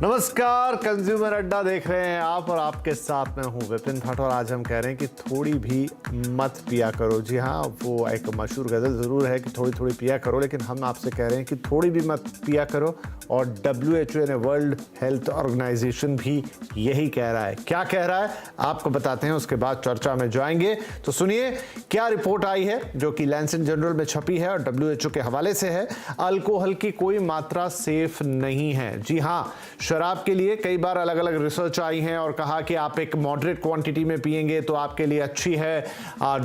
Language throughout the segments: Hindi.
नमस्कार, कंज्यूमर अड्डा देख रहे हैं आप और आपके साथ में हूं विपिन भट्ट। और आज हम कह रहे हैं कि थोड़ी भी मत पिया करो। जी हाँ, वो एक मशहूर गज़ल ज़रूर है कि थोड़ी थोड़ी पिया करो, लेकिन हम आपसे कह रहे हैं कि थोड़ी भी मत पिया करो। और WHO यानी वर्ल्ड हेल्थ ऑर्गेनाइजेशन भी यही कह रहा है। क्या कह रहा है आपको बताते हैं, उसके बाद चर्चा में जाएंगे। तो सुनिए क्या रिपोर्ट आई है जो कि लैंसेट जर्नल में छपी है और WHO के हवाले से है। अल्कोहल की कोई मात्रा सेफ नहीं है। जी हाँ, शराब के लिए कई बार अलग अलग रिसर्च आई हैं और कहा कि आप एक मॉडरेट क्वांटिटी में पिएंगे तो आपके लिए अच्छी है।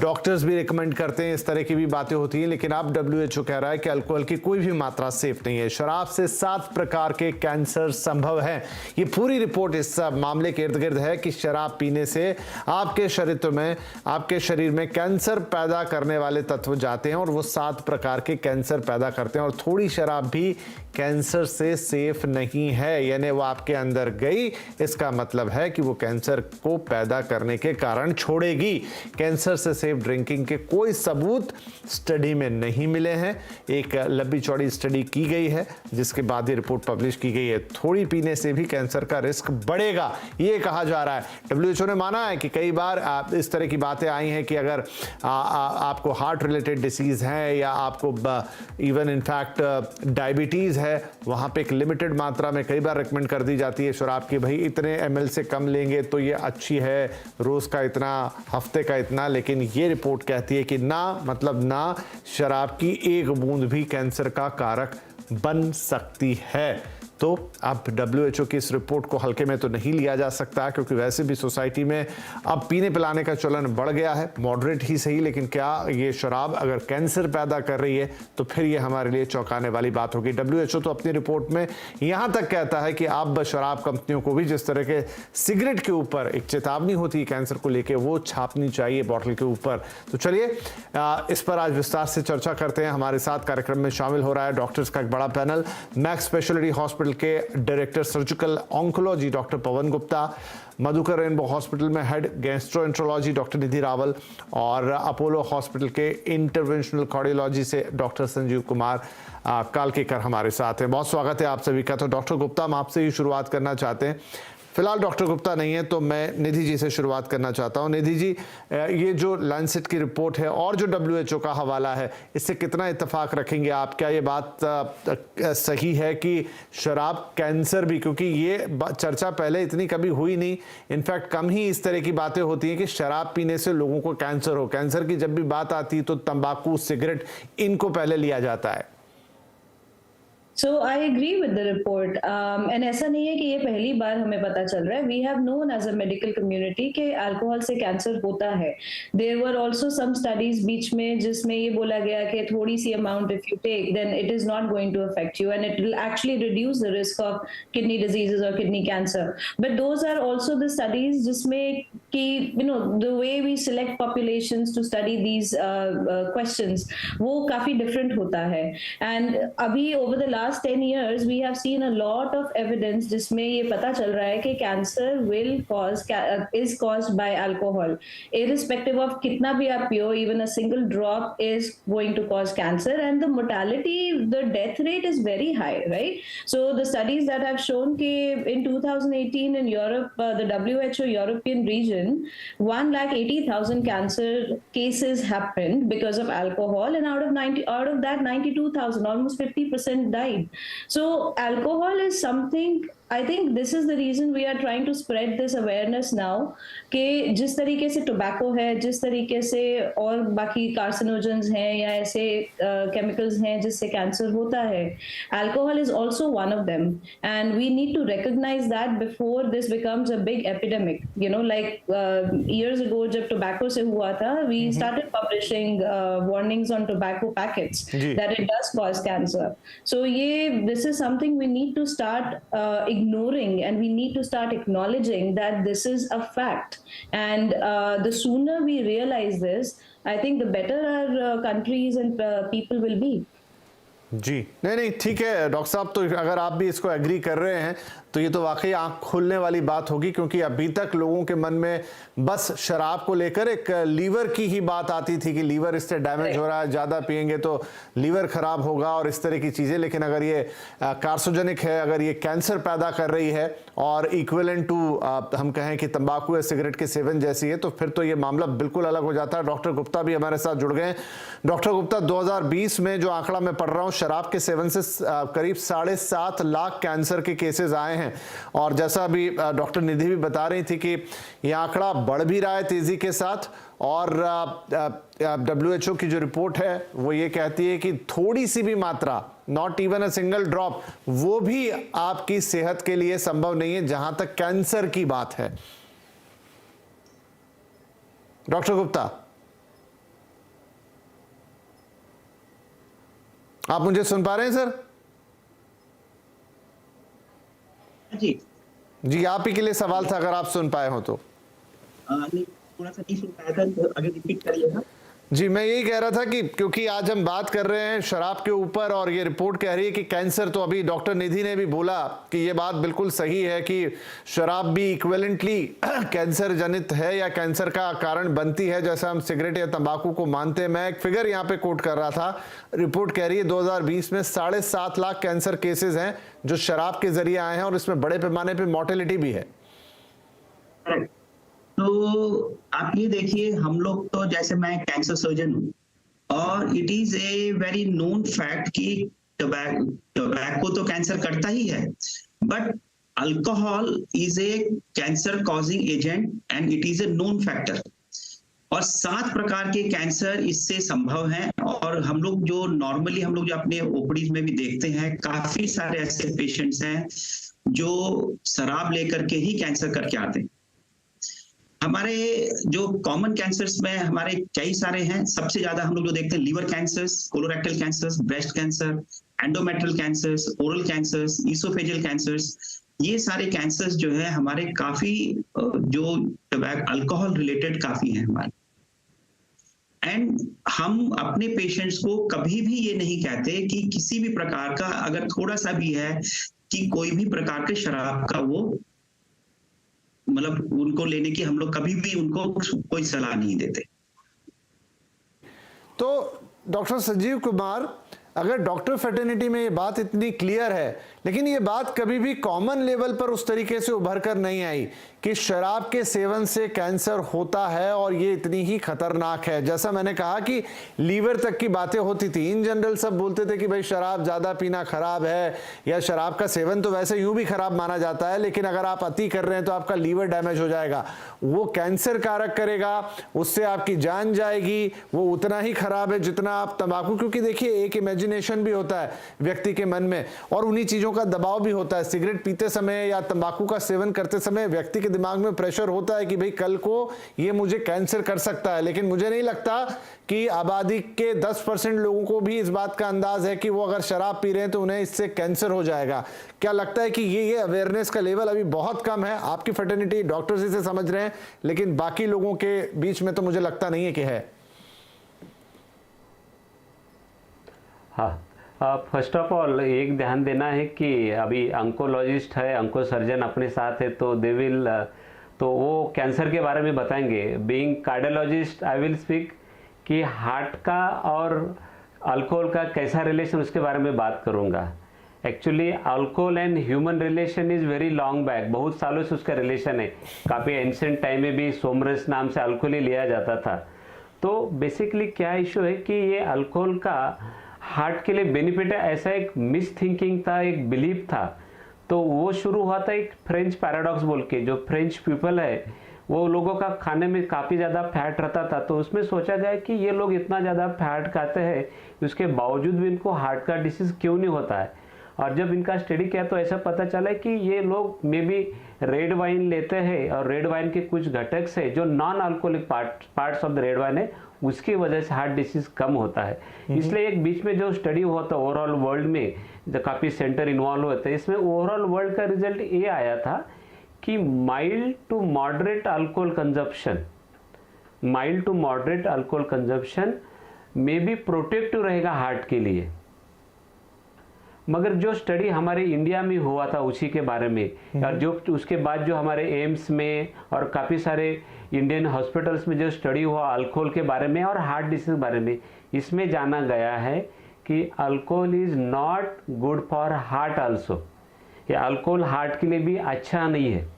डॉक्टर्स भी रिकमेंड करते हैं, इस तरह की भी बातें होती हैं। लेकिन अब WHO कह रहा है कि अल्कोहल की कोई भी मात्रा सेफ नहीं है। शराब से 7 प्रकार के कैंसर संभव है। ये पूरी रिपोर्ट इस मामले के इर्द गिर्द है कि शराब पीने से आपके शरीर में कैंसर पैदा करने वाले तत्व जाते हैं और वो 7 प्रकार के कैंसर पैदा करते हैं। और थोड़ी शराब भी कैंसर से सेफ नहीं है, यानी वो आपके अंदर गई, इसका मतलब है कि वो कैंसर को पैदा करने के कारण छोड़ेगी। कैंसर से सेफ ड्रिंकिंग के कोई सबूत स्टडी में नहीं मिले हैं। एक लंबी चौड़ी स्टडी की गई है जिसके बाद ये रिपोर्ट पब्लिश की गई है। थोड़ी पीने से भी कैंसर का रिस्क बढ़ेगा, ये कहा जा रहा है। WHO ने माना है कि कई बार इस तरह की बातें आई हैं कि अगर आपको हार्ट रिलेटेड डिसीज है या आपको इवन इनफैक्ट डायबिटीज है, वहां पे एक लिमिटेड मात्रा में कई बार रिकमेंड कर दी जाती है शराब की, भाई इतने ml से कम लेंगे तो ये अच्छी है, रोज का इतना, हफ्ते का इतना। लेकिन ये रिपोर्ट कहती है कि ना, मतलब ना, शराब की एक बूंद भी कैंसर का कारक बन सकती है। तो अब WHO की इस रिपोर्ट को हल्के में तो नहीं लिया जा सकता, क्योंकि वैसे भी सोसाइटी में अब पीने पिलाने का चलन बढ़ गया है, मॉडरेट ही सही। लेकिन क्या ये शराब अगर कैंसर पैदा कर रही है तो फिर ये हमारे लिए चौंकाने वाली बात होगी। WHO तो अपनी रिपोर्ट में यहां तक कहता है कि अब शराब कंपनियों को भी जिस तरह के सिगरेट के ऊपर एक चेतावनी होती है कैंसर को लेकर, वो छापनी चाहिए बॉटल के ऊपर। तो चलिए इस पर आज विस्तार से चर्चा करते हैं। हमारे साथ कार्यक्रम में शामिल हो रहा है डॉक्टर्स का एक बड़ा पैनल। मैक्स स्पेशलिटी हॉस्पिटल के director surgical oncology doctor Pawan Gupta, Madhukar rainbow hospital में हेड गैस्ट्रोएंट्रोलॉजी डॉक्टर निधि रावल, और अपोलो हॉस्पिटल के इंटरवेंशनल कार्डियोलॉजी से डॉक्टर संजीव कुमार कालकेकर हमारे साथ हैं। बहुत स्वागत है आप सभी का। तो डॉक्टर गुप्ता, हम आपसे ही शुरुआत करना चाहते हैं। फिलहाल डॉक्टर गुप्ता नहीं है तो मैं निधि जी से शुरुआत करना चाहता हूं। निधि जी, ये जो लैंसेट की रिपोर्ट है और जो WHO का हवाला है, इससे कितना इत्तेफाक रखेंगे आप? क्या ये बात सही है कि शराब कैंसर भी, क्योंकि ये चर्चा पहले इतनी कभी हुई नहीं, इनफैक्ट कम ही इस तरह की बातें होती हैं कि शराब पीने से लोगों को कैंसर हो। कैंसर की जब भी बात आती है तो तंबाकू, सिगरेट, इनको पहले लिया जाता है। So I agree with the report, and ऐसा नहीं है कि ये पहली बार हमें पता चल रहा है. We have known as a medical community कि अल्कोहल से कैंसर होता है. There were also some studies बीच में जिसमें ये बोला गया कि थोड़ी सी amount if you take, then it is not going to affect you and it will actually reduce the risk of kidney diseases or kidney cancer. But those are also the studies जिसमें कि the way we select populations to study these questions वो काफी different होता है. And अभी over the last 10 years we have seen a lot of evidence जिसमें ये पता चल रहा है कि cancer is caused by alcohol, irrespective of कितना भी आप पियो, even a single drop is going to cause cancer, and the mortality, the death rate is very high, right? So the studies that have shown कि in 2018 in Europe, the WHO European region, 180,000 cancer cases happened because of alcohol, and out of that 92,000, almost 50% died. So alcohol is something, I think this is the reason we are trying to spread this awareness now कि जिस तरीके से टोबैको है, जिस तरीके से और बाकी कार्सिनोजेंस हैं या ऐसे केमिकल्स हैं जिससे कैंसर होता है, alcohol is also one of them, and we need to recognize that before this becomes a big epidemic. Like years ago जब टोबैको से हुआ था, we started publishing warnings on tobacco packets that it does cause cancer. So this is something we need to start ignoring, and we need to start acknowledging that this is a fact. And the sooner we realize this, I think the better our countries and people will be. जी, नहीं नहीं ठीक है डॉक्टर साहब, तो अगर आप भी इसको एग्री कर रहे हैं तो ये तो वाकई आंख खुलने वाली बात होगी, क्योंकि अभी तक लोगों के मन में बस शराब को लेकर एक लीवर की ही बात आती थी कि लीवर इससे डैमेज हो रहा है, ज़्यादा पिएंगे तो लीवर खराब होगा और इस तरह की चीज़ें। लेकिन अगर ये कार्सोजेनिक है, अगर ये कैंसर पैदा कर रही है और इक्विवेलेंट टू हम कहें कि तंबाकू या सिगरेट के सेवन जैसी है, तो फिर तो ये मामला बिल्कुल अलग हो जाता है। डॉक्टर गुप्ता भी हमारे साथ जुड़ गए। डॉक्टर गुप्ता, 2020 में जो आंकड़ा मैं पढ़ रहा हूँ, शराब के सेवन से करीब 7.5 लाख कैंसर के केसेस आए हैं, और जैसा अभी डॉक्टर निधि भी बता रही थी कि यह आंकड़ा बढ़ भी रहा है तेजी के साथ, और WHO की जो रिपोर्ट है वो ये कहती है कि थोड़ी सी भी मात्रा, not even a single drop, वो भी आपकी सेहत के लिए संभव नहीं है जहां तक कैंसर की बात है। डॉक्टर गुप्ता, आप मुझे सुन पा रहे हैं सर? जी जी, आप ही के लिए सवाल था, अगर आप सुन पाए हो तो। नहीं, थोड़ा सा नहीं सुन पाया था, तो अगर रिपीट करिएगा। जी, मैं यही कह रहा था कि क्योंकि आज हम बात कर रहे हैं शराब के ऊपर, और ये रिपोर्ट कह रही है कि कैंसर, तो अभी डॉक्टर निधि ने भी बोला कि ये बात बिल्कुल सही है कि शराब भी इक्विवेलेंटली कैंसर जनित है या कैंसर का कारण बनती है, जैसा हम सिगरेट या तंबाकू को मानते हैं। मैं एक फिगर यहाँ पे कोट कर रहा था, रिपोर्ट कह रही है 2020 में 7.5 लाख कैंसर केसेस हैं जो शराब के जरिए आए हैं, और इसमें बड़े पैमाने पर मॉर्टेलिटी भी है। तो आप ये देखिए, हम लोग तो, जैसे मैं कैंसर सर्जन हूँ, और it is a very known fact कि टोबैको तो कैंसर करता ही है, but alcohol is a cancer causing agent and it is a known factor. और 7 प्रकार के कैंसर इससे संभव हैं, और हम लोग जो नॉर्मली हम लोग जो अपने ओपीडीज में भी देखते हैं, काफी सारे ऐसे पेशेंट्स हैं जो शराब लेकर के ही कैंसर करके आते हैं। हमारे जो कॉमन कैंसर्स में हमारे कई सारे हैं। सबसे ज्यादा हम लोग जो देखते हैं, liver cancers, colorectal cancers, breast cancer, endometrial cancers, oral cancers, oesophageal cancers, ये सारे कैंसर्स जो है हमारे काफी जो अल्कोहल रिलेटेड काफी हैं हमारे। एंड हम अपने पेशेंट्स को कभी भी ये नहीं कहते कि किसी भी प्रकार का अगर थोड़ा सा भी है कि कोई भी प्रकार के शराब का वो मतलब उनको लेने की हम लोग कभी भी उनको कोई सलाह नहीं देते। तो डॉक्टर संजीव कुमार, अगर डॉक्टर फैटर्निटी में ये बात इतनी क्लियर है, लेकिन ये बात कभी भी कॉमन लेवल पर उस तरीके से उभर कर नहीं आई कि शराब के सेवन से कैंसर होता है और ये इतनी ही खतरनाक है। जैसा मैंने कहा कि लीवर तक की बातें होती थी, इन जनरल सब बोलते थे कि भाई शराब ज़्यादा पीना खराब है, या शराब का सेवन तो वैसे यूं भी खराब माना जाता है, लेकिन अगर आप अति कर रहे हैं तो आपका लीवर डैमेज हो जाएगा, वो कैंसर कारक करेगा, उससे आपकी जान जाएगी, वो उतना ही खराब है जितना आप तंबाकू। क्योंकि देखिए, एक इमेजिनेशन भी होता है व्यक्ति के मन में, और उन्हीं चीज़ों का दबाव भी होता है। सिगरेट पीते समय या तंबाकू का सेवन करते समय व्यक्ति के दिमाग में प्रेशर होता है कि भाई कल को ये मुझे कैंसर कर सकता है। लेकिन मुझे नहीं लगता कि आबादी के 10% लोगों को भी इस बात का अंदाज है कि वो अगर शराब पी रहे हैं तो उन्हें इससे कैंसर हो जाएगा। क्या लगता है कि ये अवेयरनेस का लेवल अभी बहुत कम है? आपकी फैटर्निटी डॉक्टर्स इसे समझ रहे हैं, लेकिन बाकी लोगों के बीच में तो मुझे लगता नहीं है कि है। हाँ, फर्स्ट ऑफ ऑल एक ध्यान देना है कि अभी अंकोलॉजिस्ट है, अंको सर्जन अपने साथ है, तो दे विल तो वो कैंसर के बारे में बताएंगे। Being cardiologist I will speak कि हार्ट का और अल्कोहल का कैसा रिलेशन, उसके बारे में बात करूँगा। Actually alcohol and human relation is very long back, बहुत सालों से उसका रिलेशन है। काफ़ी एंशिएंट टाइम में भी सोमरस नाम से अल्कोहल ही लिया जाता था। तो बेसिकली क्या इशू है कि ये अल्कोहल का हार्ट के लिए बेनिफिट है, ऐसा एक मिस थिंकिंग था, एक बिलीफ था। तो वो शुरू हुआ था एक फ्रेंच पैराडॉक्स बोल के, जो फ्रेंच पीपल है वो लोगों का खाने में काफ़ी ज़्यादा फैट रहता था। तो उसमें सोचा गया कि ये लोग इतना ज़्यादा फैट खाते हैं, उसके बावजूद भी इनको हार्ट का डिसीज़ क्यों नहीं होता है। और जब इनका स्टडी किया तो ऐसा पता चला कि ये लोग मे बी रेड वाइन लेते हैं, और रेड वाइन के कुछ घटक से जो non alcoholic parts of the red wine है, उसकी वजह से हार्ट डिसीज कम होता है। इसलिए एक बीच में जो स्टडी हुआ था ओवरऑल वर्ल्ड में, जो काफ़ी सेंटर इन्वॉल्व हुए थे, इसमें ओवरऑल वर्ल्ड का रिजल्ट ये आया था कि mild to moderate alcohol consumption में भी प्रोटेक्टिव रहेगा हार्ट के लिए। मगर जो स्टडी हमारे इंडिया में हुआ था उसी के बारे में, और जो उसके बाद जो हमारे एम्स में और काफ़ी सारे इंडियन हॉस्पिटल्स में जो स्टडी हुआ अल्कोहल के बारे में और हार्ट डिसीज के बारे में, इसमें जाना गया है कि alcohol is not good for heart also. ये अल्कोहल हार्ट के लिए भी अच्छा नहीं है।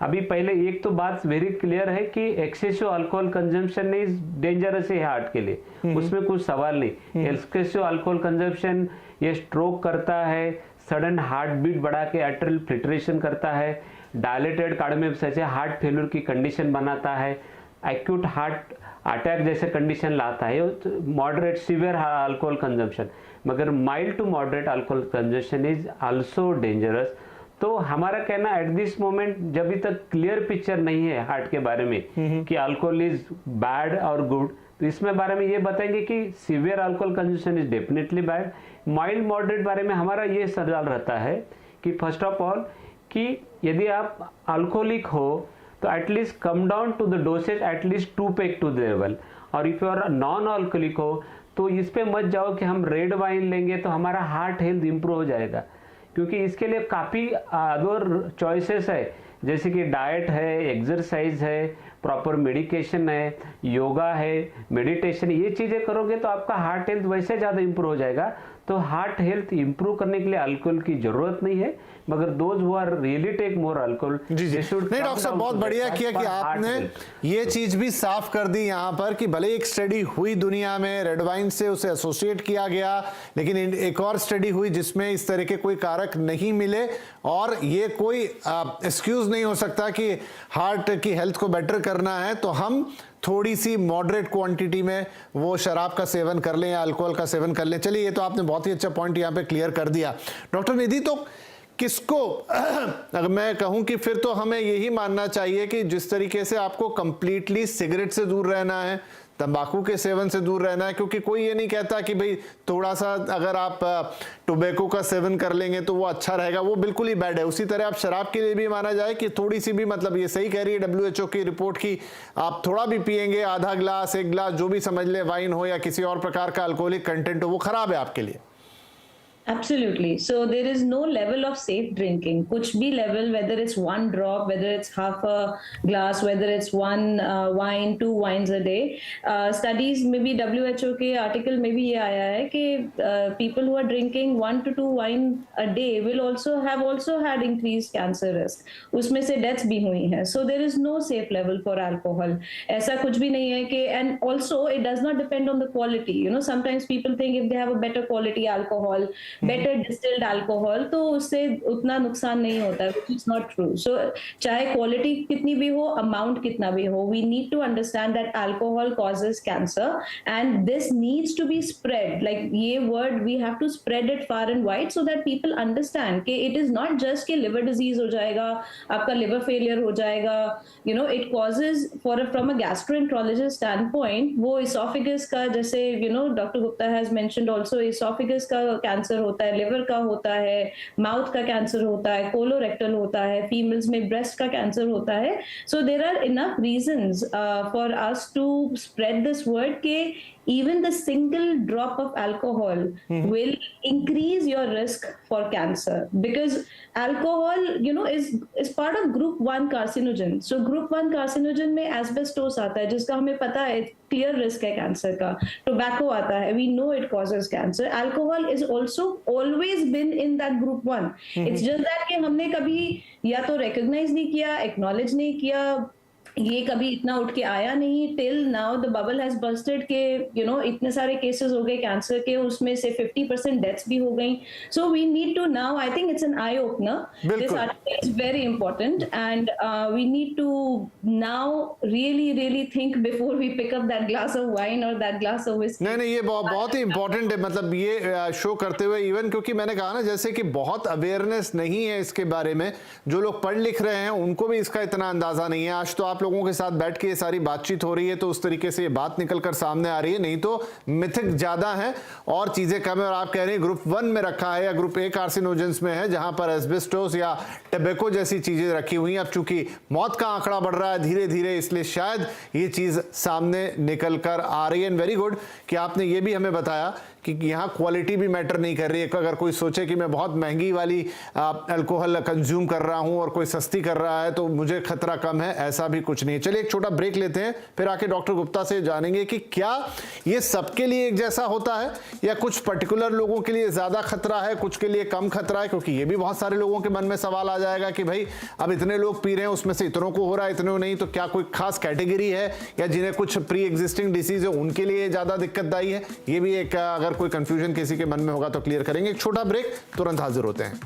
अभी पहले एक तो बात वेरी क्लियर है कि excessive alcohol consumption is dangerous है हार्ट के लिए, उसमें कुछ सवाल नहीं। एक्सेसिव अल्कोहल कंजम्पशन ये स्ट्रोक करता है, सडन हार्ट बीट बढ़ा के आर्टरियल फिल्ट्रेशन करता है, डायलेटेड कार्डियोमायोपैथी हार्ट फेल्यूर की कंडीशन बनाता है, एक्यूट हार्ट अटैक जैसे कंडीशन लाता है, मॉडरेट सीवियर अल्कोहल कंजम्पशन। मगर mild to moderate alcohol consumption is also dangerous. तो हमारा कहना एट दिस मोमेंट, जब तक क्लियर पिक्चर नहीं है हार्ट के बारे में कि अल्कोहल इज बैड और गुड, तो इसमें बारे में ये बताएंगे कि severe alcohol consumption is definitely bad. Mild moderate बारे में हमारा ये सवाल रहता है कि फर्स्ट ऑफ ऑल कि यदि आप अल्कोहलिक हो तो at least come down to the dosage at least 2 peg to the level, और if you are non alcoholic हो तो इस पे मत जाओ कि हम रेड वाइन लेंगे तो हमारा हार्ट हेल्थ इंप्रूव हो जाएगा, क्योंकि इसके लिए काफ़ी अदर चॉइसेस है, जैसे कि डाइट है, एक्सरसाइज है, प्रॉपर मेडिकेशन है, योगा है, मेडिटेशन, ये चीज़ें करोगे तो आपका हार्ट हेल्थ वैसे ज़्यादा इंप्रूव हो जाएगा। तो हार्ट हेल्थ इंप्रूव करने के लिए अल्कोहल की जरूरत नहीं है, मगर those who are really take more alcohol. जी जी, नहीं डॉक्टर साहब, बहुत बढ़िया किया कि आपने ये चीज भी साफ कर दी यहाँ पर कि भले एक स्टडी हुई दुनिया में, रेड वाइन से उसे एसोसिएट किया गया, लेकिन एक और स्टडी हुई जिसमें इस तरह के कोई कारक नहीं मिले, और ये कोई एक्सक्यूज नहीं हो सकता कि हार्ट की हेल्थ को बेटर करना है तो हम थोड़ी सी मॉडरेट क्वांटिटी में वो शराब का सेवन कर लें या अल्कोहल का सेवन कर लें। चलिए, ये तो आपने बहुत ही अच्छा पॉइंट यहाँ पे क्लियर कर दिया। डॉक्टर निधि, तो किसको अगर मैं कहूं कि फिर तो हमें यही मानना चाहिए कि जिस तरीके से आपको कंप्लीटली सिगरेट से दूर रहना है, तंबाकू के सेवन से दूर रहना है, क्योंकि कोई ये नहीं कहता कि भाई थोड़ा सा अगर आप टोबैको का सेवन कर लेंगे तो वो अच्छा रहेगा, वो बिल्कुल ही बैड है। उसी तरह आप शराब के लिए भी माना जाए कि थोड़ी सी भी, मतलब ये सही कह रही है WHO की रिपोर्ट की, आप थोड़ा भी पिएंगे, आधा गिलास, 1 गिलास, जो भी समझ ले, वाइन हो या किसी और प्रकार का अल्कोहलिक कंटेंट हो, वो खराब है आपके लिए। Absolutely. So there is no level of safe drinking. कुछ भी level, whether it's 1 drop, whether it's half a glass, whether it's 1 wine, 2 wines a day. Studies में भी WHO के article में भी ये आया है कि people who are drinking 1 to 2 wine a day will also had increased cancer risk. उसमें से deaths भी हुई हैं. So there is no safe level for alcohol. ऐसा कुछ भी नहीं है कि, and also it does not depend on the quality. You know, sometimes people think if they have a better quality alcohol, better distilled alcohol, तो उससे उतना नुकसान नहीं होता है, which is not true. So चाहे क्वालिटी कितनी भी हो, अमाउंट कितना भी हो, we need to understand that alcohol causes cancer and this needs to be spread. Like ये word we have to spread it far and wide so that people understand कि it is not just कि liver disease हो जाएगा, आपका liver failure हो जाएगा, you know, it causes from a gastroenterologist standpoint, वो esophagus का, जैसे you know Dr. Gupta has mentioned also, esophagus का कैंसर होता है, लिवर का होता है, माउथ का कैंसर होता है, कोलोरेक्टल होता है, फीमेल्स में ब्रेस्ट का कैंसर होता है. So there are enough reasons for us to spread this word के even the single drop of alcohol will increase your risk for cancer, because alcohol, you know, is part of group 1 carcinogen. So group 1 carcinogen में asbestos आता है, जिसका हमें पता है clear risk है कैंसर का. Tobacco आता है, we know it causes cancer. Alcohol is also always been in that group 1. It's just that कि हमने कभी या तो recognize नहीं किया, acknowledge नहीं किया, ये कभी इतना उठ के आया नहीं. Till now the bubble has bursted के, यू नो, इतने सारे केसेस हो गए कैंसर के, उसमें से 50% डेथ्स भी हो गई. So we need to now, I think it's an eye opener. This article is very important and we need to now really think before we pick up that glass of wine और दैट ग्लास ऑफ व्हिस्की. नहीं, ये बहुत ही इंपॉर्टेंट है, मतलब ये शो करते हुए, इवन क्योंकि मैंने कहा ना, जैसे कि बहुत अवेयरनेस नहीं है इसके बारे में, जो लोग पढ़ लिख रहे हैं उनको भी इसका इतना अंदाजा नहीं है. आज तो आप लोगों के साथ बैठ के ये सारी बातचीत हो रही है तो उस तरीके से ये बात निकलकर सामने आ रही है, नहीं तो मिथिक ज्यादा है और चीजें कम है. और आप कह रहे हैं ग्रुप 1 में रखा है या ग्रुप A कार्सिनोजेंस में है, जहां पर एस्बेस्टोस या टोबैको जैसी चीजें रखी हुई हैं. अब चूंकि मौत का आंकड़ा बढ़ रहा है धीरे धीरे, इसलिए शायद ये चीज सामने निकल कर आ रही है. एंड वेरी गुड कि आपने ये भी हमें बताया कि यहाँ क्वालिटी भी मैटर नहीं कर रही है। अगर कोई सोचे कि मैं बहुत महंगी वाली अल्कोहल कंज्यूम कर रहा हूँ और कोई सस्ती कर रहा है तो मुझे खतरा कम है, ऐसा भी कुछ नहीं है। चलिए एक छोटा ब्रेक लेते हैं, फिर आके डॉक्टर गुप्ता से जानेंगे कि क्या ये सबके लिए एक जैसा होता है या कुछ पर्टिकुलर लोगों के लिए ज्यादा खतरा है, कुछ के लिए कम खतरा है। क्योंकि ये भी बहुत सारे लोगों के मन में सवाल आ जाएगा कि भाई अब इतने लोग पी रहे हैं, उसमें से इतनों को हो रहा है, इतनों नहीं, तो क्या कोई खास कैटेगरी है या जिन्हें कुछ प्री एग्जिस्टिंग डिसीज है उनके लिए ज्यादा दिक्कतदायी है। ये भी एक अगर कोई कंफ्यूजन किसी के मन में होगा तो क्लियर करेंगे। एक छोटा ब्रेक, तुरंत हाजिर होते हैं।